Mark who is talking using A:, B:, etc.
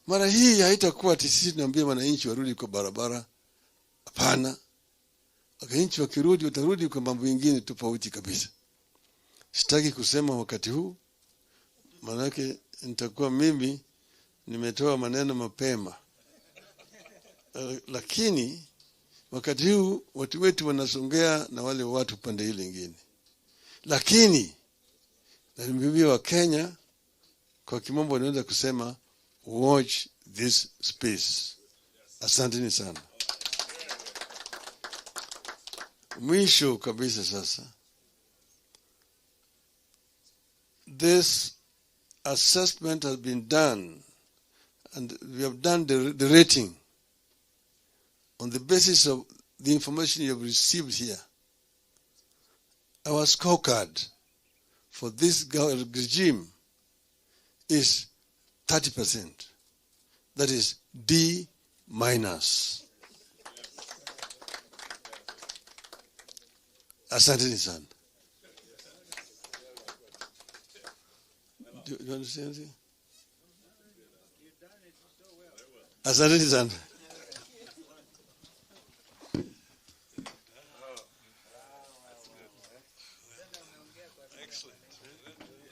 A: Mara hii haitakuwa ati sisi tunaambia wananchi warudi kwa barabara. Hapana. Wananchi wakirudi watarudi kwa mambo mengine tofauti kabisa. Sitaki kusema wakati huu, manake nitakuwa mimi nimetoa maneno mapema. Lakini wakati huu watu wetu wanasongea na wale watu pande ile nyingine. Lakini na nimeambia wa Kenya kwa kimombo naweza kusema watch this space. Asanteni sana. Mwisho kabisa sasa. This assessment has been done and we have done the rating on the basis of the information you have received here. Our scorecard for this regime is 30%. That is D-. Asanteni sana. Do you understand anything? Asanteni sana.